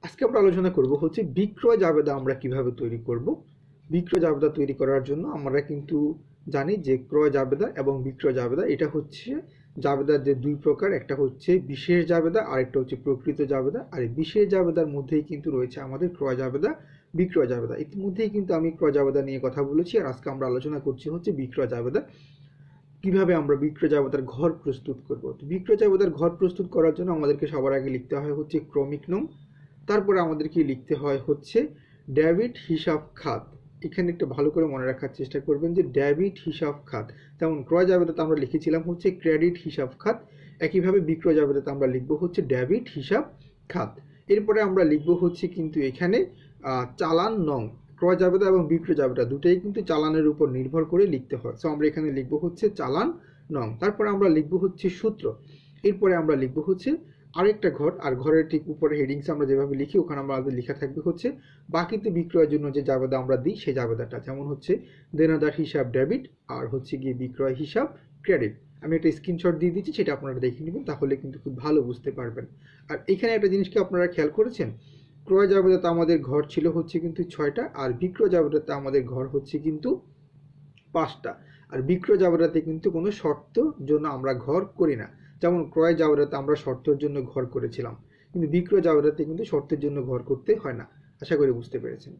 আজকে আমরা আলোচনা করব হচ্ছে বিক্রয় জাবেদা আমরা কিভাবে তৈরি করব। বিক্রয় জাবেদা তৈরি করার জন্য আমরা কিন্তু জানি যে ক্রয় জাবেদা এবং বিক্রয় জাবেদা এটা হচ্ছে জাবেদার যে দুই প্রকার, একটা হচ্ছে বিশেষ জাবেদা আর একটা হচ্ছে প্রকৃত জাবেদা। আর এই বিশেষ জাবেদার মধ্যেই কিন্তু রয়েছে আমাদের ক্রয় জাবেদা, বিক্রয় জাবেদা। ইতিমধ্যেই কিন্তু আমি ক্রয় জাবেদা নিয়ে কথা বলেছি, আর আজকে আমরা আলোচনা করছি হচ্ছে বিক্রয় জাবেদা। কিভাবে আমরা বিক্রয় জাবেদার ঘর প্রস্তুত করব। তো বিক্রয় জাবেদার ঘর প্রস্তুত করার জন্য আমাদেরকে সবার আগে লিখতে হয় হচ্ছে ক্রমিক নং, তারপরে আমাদেরকে লিখতে হয় হচ্ছে ডেবিট হিসাব খাত। এখানে একটু ভালো করে মনে রাখার চেষ্টা করবেন যে ডেবিট হিসাব খাত, যেমন ক্রয় জাবেদাতে আমরা লিখেছিলাম হচ্ছে ক্রেডিট হিসাব খাত, একইভাবে বিক্রয় জাবেদাতে আমরা লিখবো হচ্ছে ডেবিট হিসাব খাত। এরপরে আমরা লিখবো হচ্ছে কিন্তু এখানে চালান নং। ক্রয় জাবেদা এবং বিক্রয় জাবেদা দুটোই কিন্তু চালানের উপর নির্ভর করে লিখতে হয়। সো আমরা এখানে লিখবো হচ্ছে চালান নং। তারপরে আমরা লিখবো হচ্ছে সূত্র। এরপরে আমরা লিখবো হচ্ছে আরেকটা ঘর, আর ঘরের ঠিক উপরে হেডিংস আমরা যেভাবে লিখি ওখানে আমাদের লেখা থাকবে হচ্ছে বাকিতে বিক্রয়ের জন্য যে জাবেদা আমরা দিই সেই জাবেদাটা, যেমন হচ্ছে দেনাদার হিসাব ডেবিট আর হচ্ছে গিয়ে বিক্রয় হিসাব ক্রেডিট। আমি একটা স্ক্রিনশট দিয়ে দিচ্ছি, সেটা আপনারা দেখে নেবেন, তাহলে কিন্তু খুব ভালো বুঝতে পারবেন। আর এখানে একটা জিনিস কি আপনারা খেয়াল করেছেন, ক্রয় জাবেদাতে আমাদের ঘর ছিল হচ্ছে কিন্তু 6টা, আর বিক্রয় জাবেদাতে আমাদের ঘর হচ্ছে কিন্তু 5টা। আর বিক্রয় জাবেদাতে কিন্তু কোনো শর্ত জন্য আমরা ঘর করি না, যেমন ক্রয় জাবেদাতে আমরা শর্তের জন্য ঘর করেছিলাম, কিন্তু বিক্রয় জাবেদাতে কিন্তু শর্তের জন্য ঘর করতে হয় না। আশা করি বুঝতে পেরেছেন।